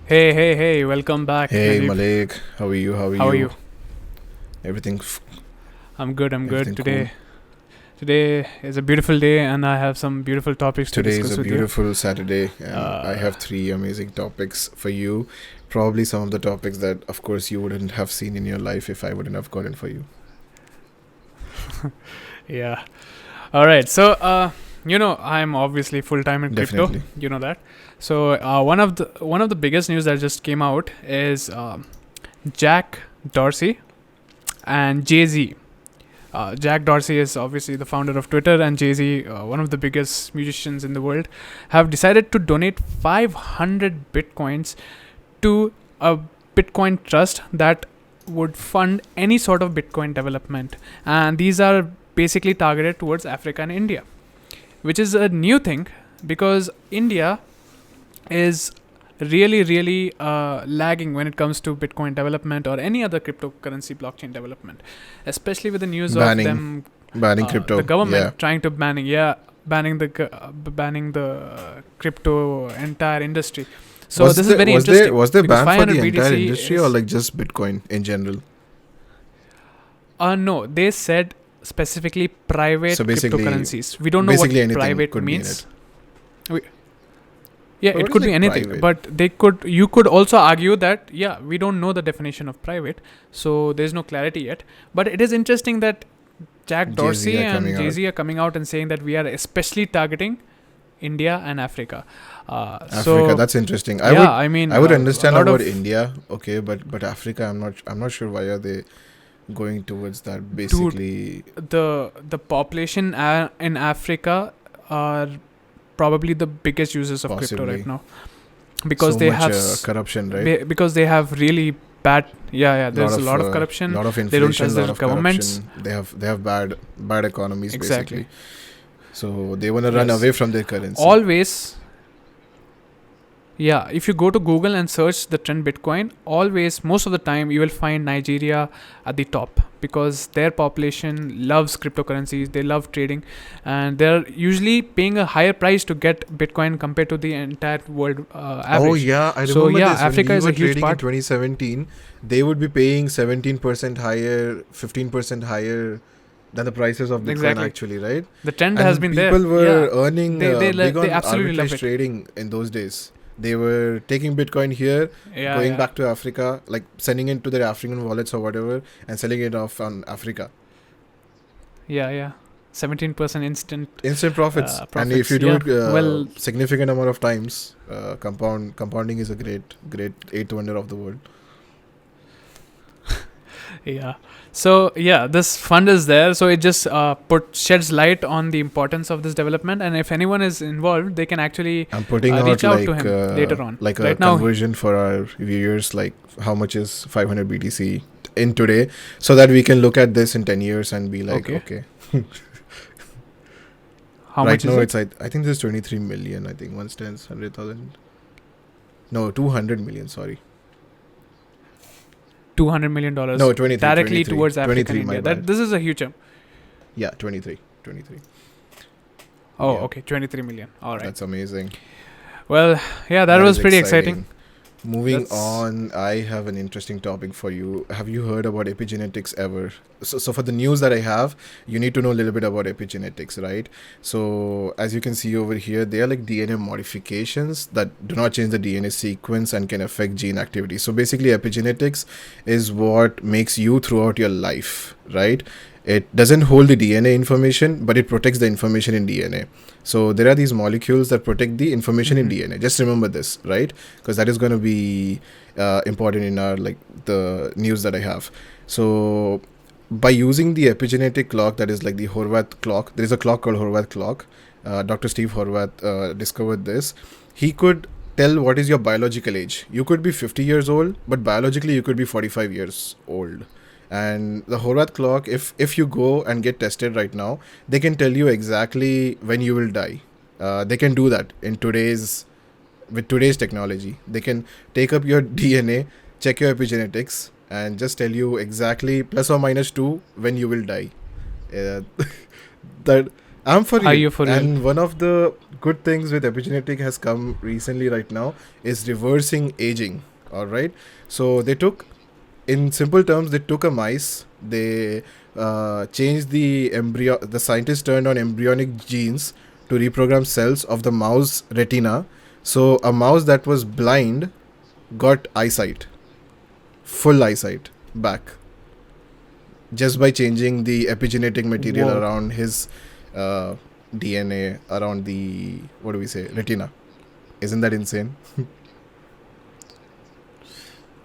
Hey, welcome back, Hey Najib. Malik, how are you? How are How are you? you? Everything, I'm good everything cool. Today is a beautiful day and I have some beautiful topics to Today is discuss a with you. beautiful Saturday, and I Uh, have three amazing topics for you. Probably some of the topics that, of course, you wouldn't have seen in your life if I wouldn't have gotten for you. yeah. All right. I'm obviously full time in crypto. Definitely. You know that. One of the biggest news that just came out is Jack Dorsey and JayZ. Jack Dorsey is obviously the founder of Twitter, and JayZ, one of the biggest musicians in the world, have decided to donate 500 bitcoins to a Bitcoin trust that would fund any sort of Bitcoin development. And these are basically targeted towards Africa and India, which is a new thing because India is really lagging when it comes to Bitcoin development or any other cryptocurrency blockchain development, especially with the news of Banning, them, banning the crypto. Yeah. government trying to banning the crypto entire industry. So Was this is there very was there interesting was there because ban for 500 the entire BTC industry or is like just Bitcoin in general? no, they said specifically So private basically, cryptocurrencies. We don't know what basically anything private could be in it. means. We, yeah, But it what is could be like anything, private? but you could also argue that yeah, we don't know the definition of private, so there's no clarity yet. But it is interesting that Jack JZ Dorsey are and coming out. JayZ are coming out and saying that we are especially targeting India and Africa. Africa, So that's interesting. I yeah, would I mean I would a understand lot about of India, okay, but Africa, I'm not sure why are they going towards that dude, basically. the population in Africa are probably the biggest users of crypto right Possibly now because so they much have corruption, right? because they have really bad. Yeah, Lot there's a of lot of corruption. lot of They don't trust inflation, lot their of governments. corruption. They have bad economies Exactly. basically. So they want to run Yes. away from their currency. Always. Yeah, if you go to Google and search the trend Bitcoin, always, most of the time, you will find Nigeria at the top because their population loves cryptocurrencies, they love trading, and they're usually paying a higher price to get Bitcoin compared to the entire world Oh average. yeah, I So, remember yeah, this when Africa we is a were huge trading in part. 2017. They would be paying 17% higher, 15% higher than the prices of Bitcoin Exactly. actually, right? The trend has And been there. people were Yeah, earning big they on absolutely love arbitrage it. trading in those days. They were taking Bitcoin here, Yeah, going yeah. back to Africa, like sending it to their African wallets or whatever, and selling it off on Africa. Yeah. 17% instant Instant profits. And if profits. you do Yeah. it Well, significant amount of times, compounding is a great eighth wonder of the world. yeah. So yeah, this fund is there. So it just sheds light on the importance of this development. And if anyone is involved, they can actually I'm putting out reach out to him later on. like a Right now, conversion for our viewers, like how much is 500 BTC in today, so that we can look at this in 10 years and be like, okay. okay. How Right much is now, it? it's I think there's 23 million. I think one stands 100,000. No, 200 million. Sorry. $200 million No, 23. directly 23. towards Africa 23. and My India. bad. That this is a huge jump. Yeah, 23. 23. Oh, Yeah, okay, 23 million. All right. that's amazing. Well, yeah, that was is pretty exciting. Moving That's on, I have an interesting topic for you. Have you heard about epigenetics ever? So for the news that I have, you need to know a little bit about epigenetics, right? So as you can see over here, they are like DNA modifications that do not change the DNA sequence and can affect gene activity. So basically, epigenetics is what makes you throughout your life, right? It doesn't hold the DNA information, but it protects the information in DNA. So there are these molecules that protect the information in DNA. Just remember this, right? Because that is going to be important in our like the news that I have. So by using the epigenetic clock, that is like the Horvath clock. There is a clock called Horvath clock. Dr. Steve Horvath discovered this. He could tell what is your biological age. You could be 50 years old, but biologically you could be 45 years old. And the Horvath clock, if you go and get tested right now, they can tell you exactly when you will die. They can do that with today's technology. They can take up your DNA, check your epigenetics, and just tell you exactly plus or minus 2 when you will die. Uh, that I'm for real. Are you for real? And one of the good things with epigenetic has come recently right now is reversing aging. All right. So they took, in simple terms, they took a mice. They changed the embryo. The scientists turned on embryonic genes to reprogram cells of the mouse retina. So a mouse that was blind got eyesight, full eyesight back, just by changing the epigenetic material Whoa. around his DNA, around the, what do we say, retina. Isn't that insane?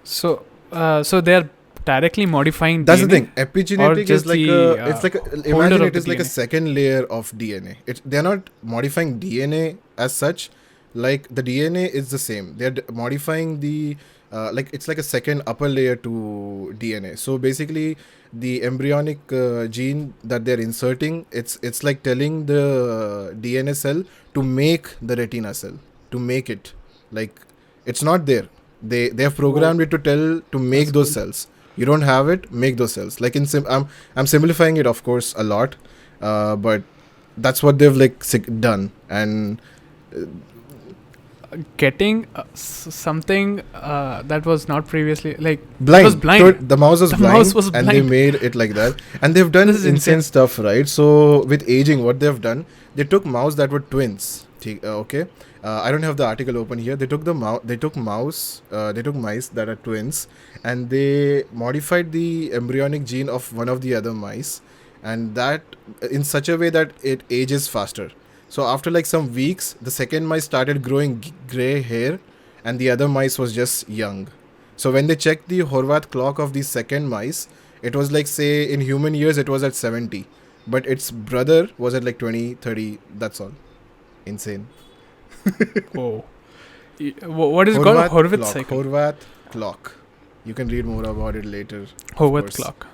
So they're directly modifying That's DNA? the thing. Epigenetic just is like the, it's like holder imagine of it the is like a DNA. second layer of DNA. They're not modifying DNA as such. Like the DNA is the same. They're modifying the like it's like a second upper layer to DNA. So basically, the embryonic gene that they're inserting, it's like telling the DNA cell to make the retina cell, to make it. Like it's not there. They have programmed it to tell to make That's those cool. cells. You don't have it, make those cells. Like I'm simplifying it, of course, a lot, but that's what they've like done. And Getting something that was not previously like blind. it was blind. So the mouse was The blind, mouse was and they blind. made it like that. And they've done This is insane insane. stuff, right? So with aging, what they've done, they took mouse that were twins. Okay, I don't have the article open here. They took the mouse. They took mice that are twins, and they modified the embryonic gene of one of the other mice, and that in such a way that it ages faster. So after like some weeks, the second mice started growing gray hair, and the other mice was just young. So when they checked the Horvath clock of the second mice, it was like, say, in human years, it was at 70. But its brother was at like 20, 30. That's all. Insane. Whoa. What is it called? Horvath clock. cycle. Horvath clock. You can read more about it later. Horvath course. clock.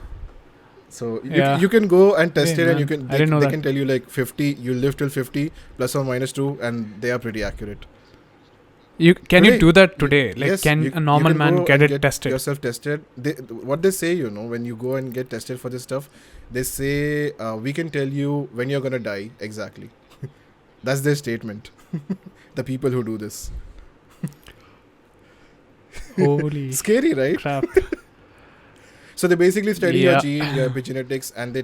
So Yeah. you can go and test Hey, it, and man, you can I didn't know they that. can tell you like 50. You live till 50 plus or minus 2, and they are pretty accurate. You Today, you do that today? Like, yes, can you a normal can man go get and it tested? Yourself tested. What they say, when you go and get tested for this stuff, they say we can tell you when you're gonna die exactly. That's their statement. The people who do this. Holy Scary, right? crap! So they basically study your Yeah. gene, your epigenetics, and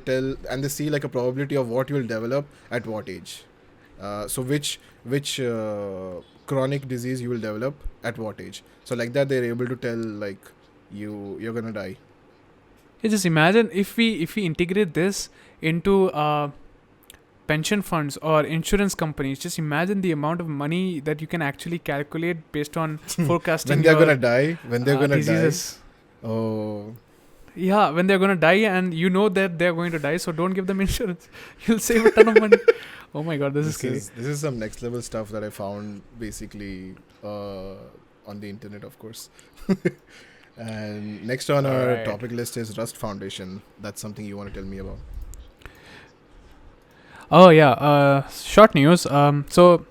they see like a probability of what you'll develop at what age. So which chronic disease you will develop at what age. So like that they're able to tell like you're gonna die. You just imagine if we integrate this into pension funds or insurance companies. Just imagine the amount of money that you can actually calculate based on forecasting When they're your gonna die, diseases. Oh, Yeah, when they're gonna die, and you know that they're going to die, so don't give them insurance. You'll save a ton of money. Oh my god, this is scary. this is some next level stuff that I found basically on the internet, of course. And next on our Alright. topic list is Rust Foundation. That's something you want to tell me about. Oh yeah, short news. So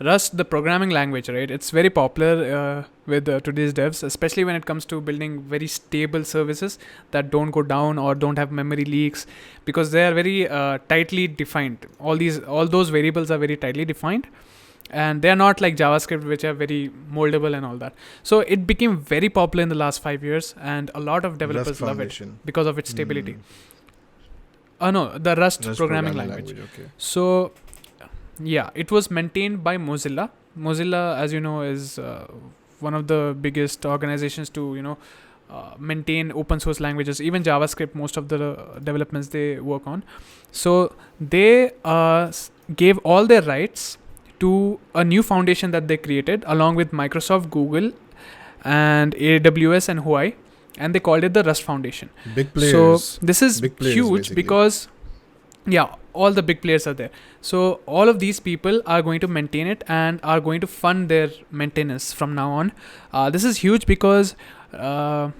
Rust, the programming language, right? It's very popular with today's devs, especially when it comes to building very stable services that don't go down or don't have memory leaks, because they are very tightly defined. All those variables are very tightly defined, and they are not like JavaScript, which are very moldable and all that. So it became very popular in the last 5 years, and a lot of developers Rust love it Foundation. because of its stability. Hmm. No, the Rust, Rust programming language. Okay. So, yeah, it was maintained by Mozilla. Mozilla, as you know, is one of the biggest organizations to maintain open source languages. Even JavaScript, most of the developments they work on. So they gave all their rights to a new foundation that they created along with Microsoft, Google, and AWS and Huawei, and they called it the Rust Foundation. Big players. So this is Big players, huge basically. because all the big players are there. So all of these people are going to maintain it and are going to fund their maintenance from now on. This is huge because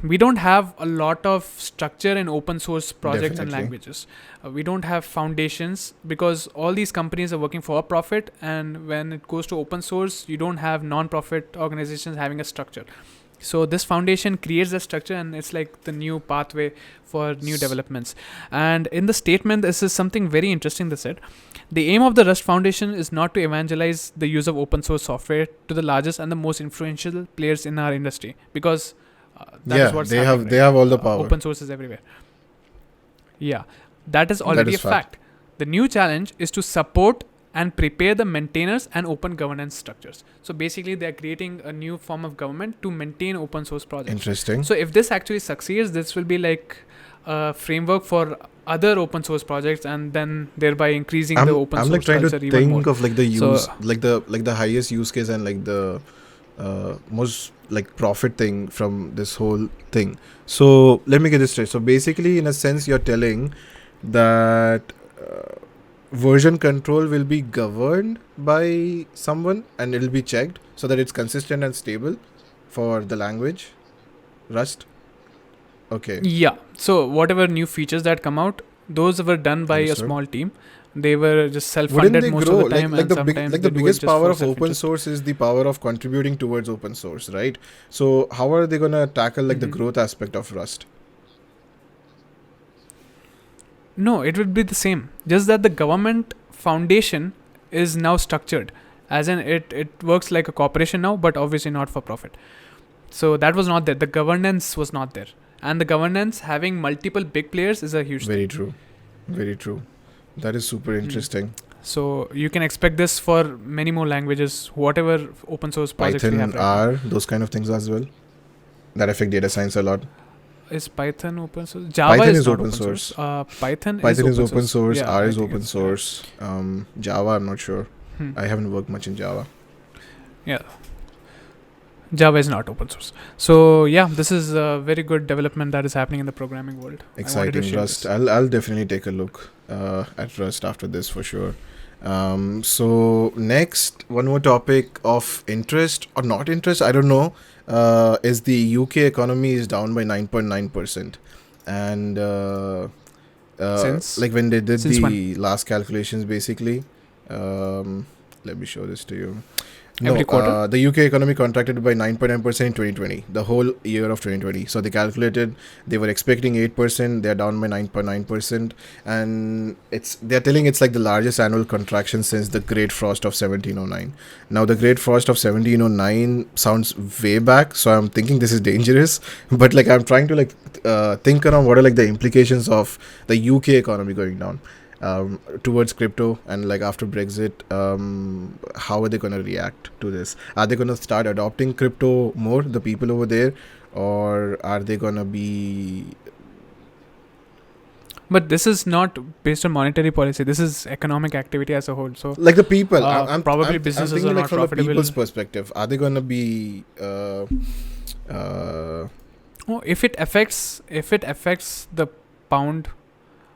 we don't have a lot of structure in open source projects and Definitely. languages. We don't have foundations because all these companies are working for a profit, and when it goes to open source, you don't have non-profit organizations having a structure. So this foundation creates the structure, and it's like the new pathway for new developments. And in the statement, this is something very interesting. They said, the aim of the Rust Foundation is not to evangelize the use of open source software to the largest and the most influential players in our industry, because that is what's happening, they have all the power. Open source is everywhere. Yeah, that is already a fact. The new challenge is to support and prepare the maintainers and open governance structures. So basically, they are creating a new form of government to maintain open source projects. Interesting. So if this actually succeeds, this will be like a framework for other open source projects, and then thereby increasing the open source culture even more. I'm like trying to think of like the use, like the highest use case and like the most like profit thing from this whole thing. So let me get this straight. So basically, in a sense, you're telling that version control will be governed by someone and it'll be checked so that it's consistent and stable for the language Rust. Okay. Yeah. So whatever new features that come out, those were done by a small team. They were just self-funded most of the time. Like the biggest power of open source is the power of contributing towards open source, right? So how are they gonna tackle like the growth aspect of Rust? No, it would be the same. Just that the government foundation is now structured. As in, it works like a corporation now, but obviously not for profit. So that was not there. The governance was not there. And the governance, having multiple big players, is a huge thing. Very true. Very true. That is super interesting. So you can expect this for many more languages, whatever open source projects we have right now. Those kind of things as well, that affect data science a lot. Is Python open source? Java Python is open source. Python is open source. Yeah, R is open source. Java, I'm not sure. I haven't worked much in Java. Yeah. Java is not open source. So yeah, this is a very good development that is happening in the programming world. Exciting. Rust. I'll definitely take a look at Rust after this for sure. So next, one more topic of interest or not interest, I don't know, is the UK economy is down by 9.9%. And like when they did the last calculations, basically, let me show this to you. Every quarter? The UK economy contracted by 9.9% in 2020, the whole year of 2020. So they calculated, they were expecting 8%, they're down by 9.9%. And they're telling it's like the largest annual contraction since the Great Frost of 1709. Now, the Great Frost of 1709 sounds way back, so I'm thinking this is dangerous. But like I'm trying to like think around what are like the implications of the UK economy going down. Towards crypto, and like after Brexit, how are they going to react to this? Are they going to start adopting crypto more, the people over there, or are they going to be... But this is not based on monetary policy. This is economic activity as a whole. So like the people, businesses I'm are like not from profitable. The people's perspective, are they going to be if it affects the pound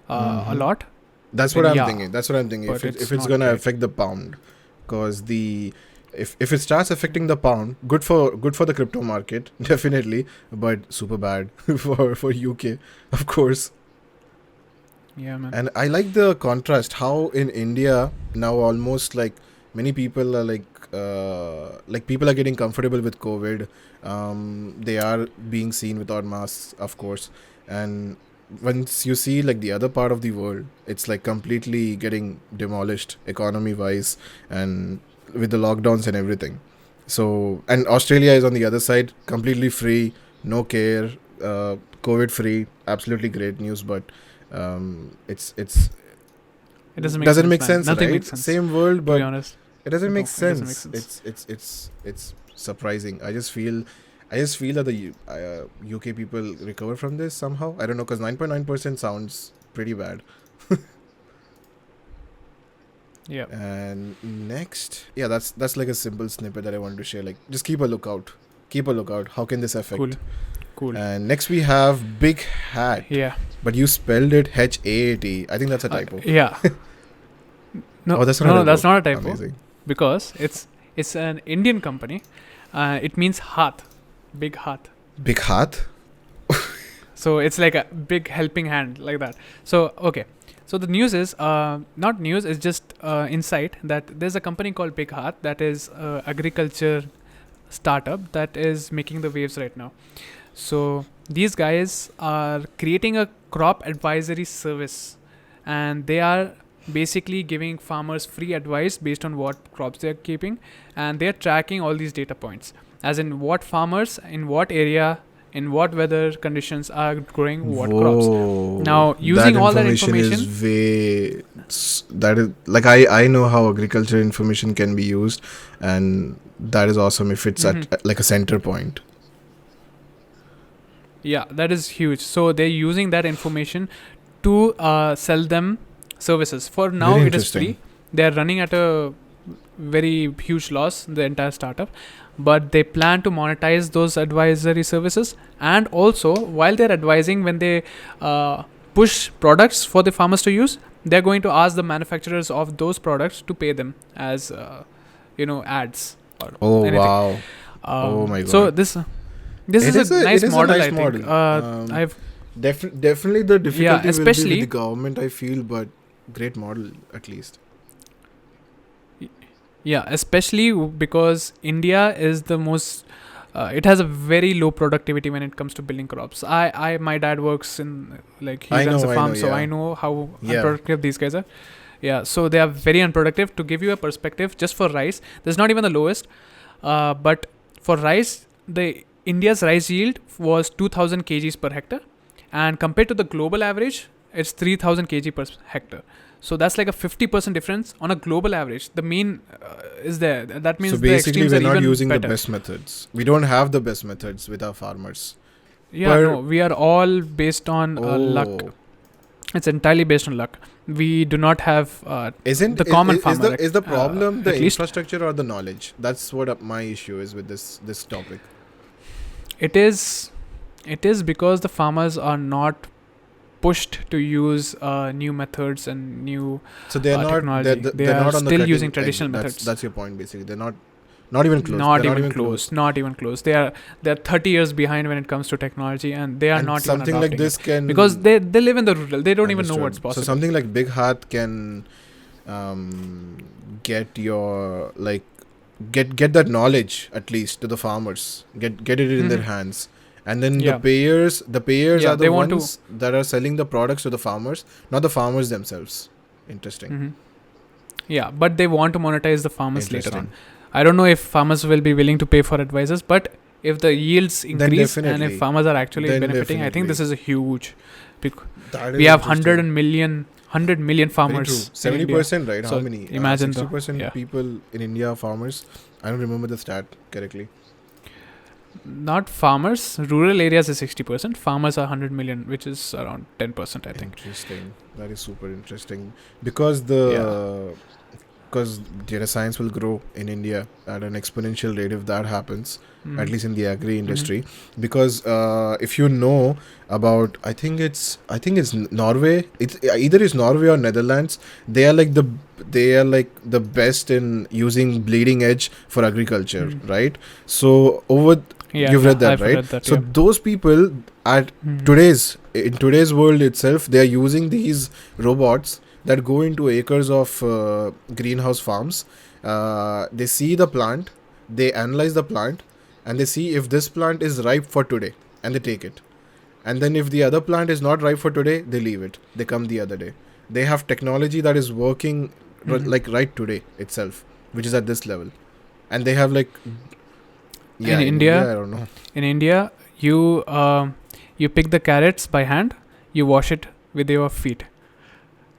a lot. That's what I'm thinking. That's what I'm thinking. If it's gonna affect the pound, because if it starts affecting the pound, good for the crypto market, definitely, but super bad for UK, of course. Yeah, man. And I like the contrast how in India now almost like many people are like people are getting comfortable with COVID. They are being seen without masks, of course, and once you see like the other part of the world, it's like completely getting demolished economy wise and with the lockdowns and everything. So, and Australia is on the other side, completely free, no care, COVID free, absolutely great news. But it doesn't make sense. Nothing right? makes sense. Same world, but to be honest, it doesn't make sense. It doesn't make sense. It's surprising. I just feel that the UK people recover from this somehow. I don't know, because 9.9% sounds pretty bad. Yeah. And next, yeah, that's like a simple snippet that I wanted to share. Like, just keep a lookout. How can this affect? Cool. And next we have BigHaat. Yeah. But you spelled it Haat. I think that's a typo. Yeah. No, that's not a typo. Amazing. Because it's an Indian company. It means Haat. BigHaat. BigHaat? So it's like a big helping hand, like that. So, okay. So the news is, not news, it's just insight that there's a company called BigHaat that is agriculture startup that is making the waves right now. So these guys are creating a crop advisory service, and they are basically giving farmers free advice based on what crops they're keeping, and they're tracking all these data points, as in what farmers in what area in what weather conditions are growing what crops. Now using all that information is that is like I know how agriculture information can be used, and that is awesome if it's at like a center point. Yeah, that is huge. So they're using that information to sell them services. For now, it is free. They're running at a very huge loss, the entire startup, but they plan to monetize those advisory services. And also, while they're advising, when they push products for the farmers to use, they're going to ask the manufacturers of those products to pay them as ads or anything. Wow. Oh my god. So this is a nice model, I think. I've definitely the difficulty especially will be with the government, I feel, but great model at least. Yeah, especially because India is the most it has a very low productivity when it comes to building crops. My dad works in he runs a farm, so I know how unproductive these guys are. Yeah, so they are very unproductive. To give you a perspective, just for rice, this is not even the lowest, but for rice, India's rice yield was 2,000 kgs per hectare, and compared to the global average, it's 3,000 kg per hectare. So that's like a 50% difference on a global average. The mean is there. That means so basically we're not using better. The best methods. We don't have the best methods with our farmers. Yeah, no, we are all based on luck. It's entirely based on luck. We do not have the common farmer. Is the problem the infrastructure or the knowledge? That's what my issue is with this topic. It is because the farmers are not pushed to use new methods and new technology. They are still using traditional methods. That's your point, basically. They're not even close. Not even close. They are 30 years behind when it comes to technology, and they are not something even like this can, because they live in the rural. They don't even know what's possible. So something like BigHaat can get your get that knowledge at least to the farmers. Get it in their hands. And then the payers are the ones that are selling the products to the farmers, not the farmers themselves. Interesting. Yeah, but they want to monetize the farmers later on. I don't know if farmers will be willing to pay for advisors, but if the yields increase and if farmers are actually benefiting, I think this is a huge. We have 100 million farmers. 70%, right? So how many? Imagine 60% people in India are farmers. I don't remember the stat correctly. Not farmers. Rural areas is 60%. Farmers are 100 million, which is around 10%, I think. Interesting. That is super interesting. Because data science will grow in India at an exponential rate if that happens, at least in the agri industry. Because if you know about, I think it's Norway. It's either Norway or Netherlands. They are like the best in using bleeding edge for agriculture, right? So you've read that, right? So those people in today's world itself, they are using these robots that go into acres of greenhouse farms. They see the plant, they analyze the plant, and they see if this plant is ripe for today, and they take it. And then if the other plant is not ripe for today, they leave it. They come the other day. They have technology that is working right today itself, which is at this level. And they have in India, I don't know. In India, you pick the carrots by hand, you wash it with your feet.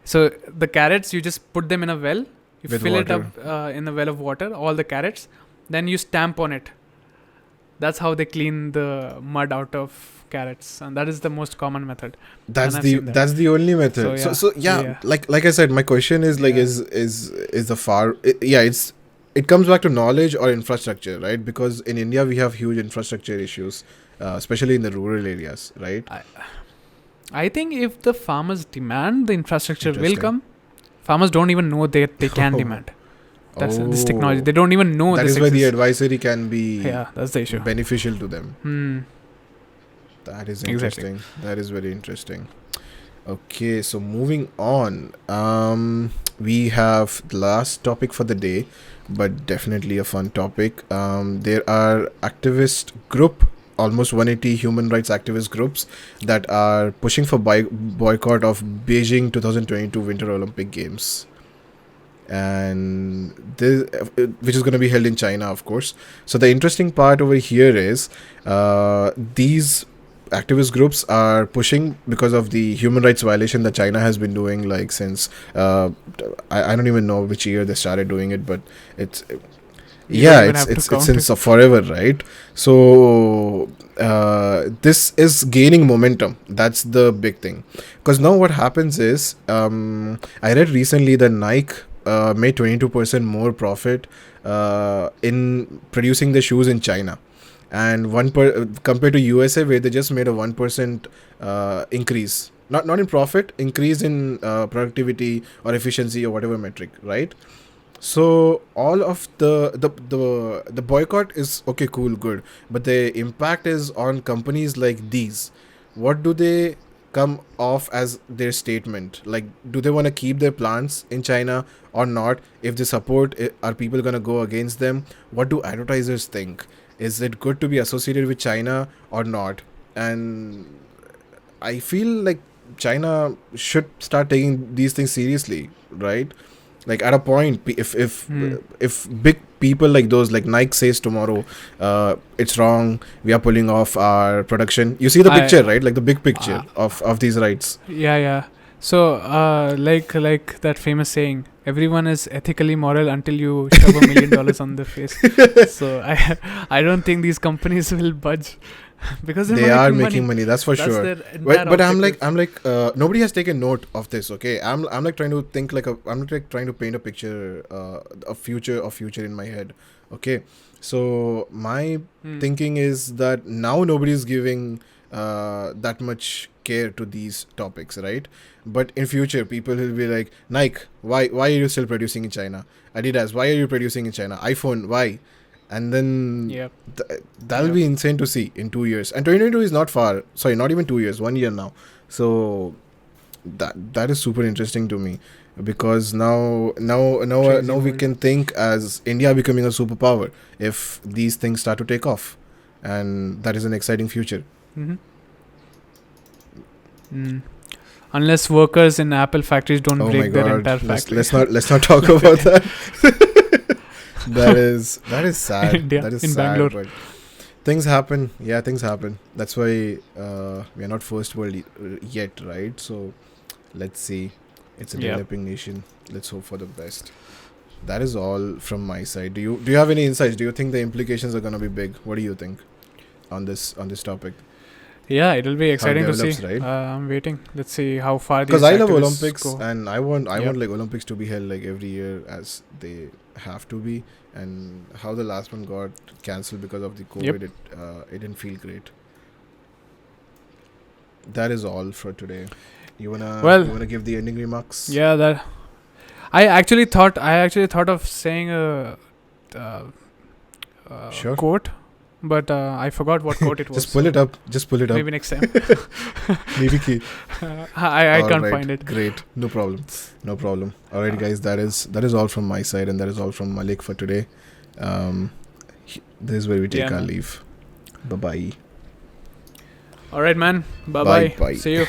So the carrots, you just put them in a well, you fill it up in a well of water, all the carrots, then you stamp on it. That's how they clean the mud out of carrots, and that is the most common method. That's the only method. So like I said, my question is is the far it comes back to knowledge or infrastructure, right? Because in India we have huge infrastructure issues, especially in the rural areas, right? I think if the farmers demand, the infrastructure will come. Farmers don't even know they can demand. That's this technology. They don't even know that is why the advisory can be that's the issue. Beneficial to them. That is interesting. Exactly. That is very interesting. Okay, so moving on. we have the last topic for the day, but definitely a fun topic. There are activist group, almost 180 human rights activist groups that are pushing for boycott of Beijing 2022 Winter Olympic Games, and this, which is going to be held in China, of course. So the interesting part over here is these activist groups are pushing because of the human rights violation that China has been doing, like since I don't even know which year they started doing it, but it's it's since forever, right? So this is gaining momentum. That's the big thing, because now what happens is I read recently that Nike made 22% more profit in producing the shoes in China, and compared to USA, where they just made a 1% increase, not in profit, increase in productivity or efficiency or whatever metric, right? So all of the boycott is okay, cool, good, but the impact is on companies like these. What do they come off as their statement? Like, do they want to keep their plants in China or not? If they support it, are people gonna go against them? What do advertisers think? Is it good to be associated with China or not? And I feel like China should start taking these things seriously, right? Like at a point, if big people like those, like Nike says tomorrow, it's wrong, we are pulling off our production. You see the picture, right? Like the big picture of these rights. Yeah. So like that famous saying, everyone is ethically moral until you shove $1 million on their face. So I don't think these companies will budge. Because they are making money, that's for sure. But I'm like nobody has taken note of this. Okay, I'm like trying to think like I'm like trying to paint a picture, a future in my head. Okay, so my thinking is that now nobody's giving that much care to these topics, right? But in future, people will be like, Nike, why are you still producing in China? Adidas, why are you producing in China? iPhone, why? And then that'll be insane to see in 2 years. And 2022 is not far. Sorry, not even 2 years, 1 year now. So that is super interesting to me, because now we can think as India becoming a superpower if these things start to take off, and that is an exciting future. Unless workers in Apple factories don't break their entire factory. Let's not talk about that. That is sad. India, that is in sad. Bangalore. But things happen. Yeah, things happen. That's why we are not first world yet, right? So let's see. It's a developing nation. Let's hope for the best. That is all from my side. Do you have any insights? Do you think the implications are gonna be big? What do you think on this topic? Yeah, it'll be exciting to see. Right? I'm waiting. Let's see how far these. Because I love Olympics, go. and I want like Olympics to be held like every year as they have to be. And how the last one got cancelled because of the COVID, it didn't feel great. That is all for today. You wanna give the ending remarks? Yeah, that I actually thought of saying a quote, but I forgot what quote it was. Just pull it up. Maybe next time. Maybe key. I can't find it. Great. No problem. Alright, guys. That is all from my side, and that is all from Malik for today. This is where we take our leave. Bye bye. Alright, man. Bye. Bye. See you.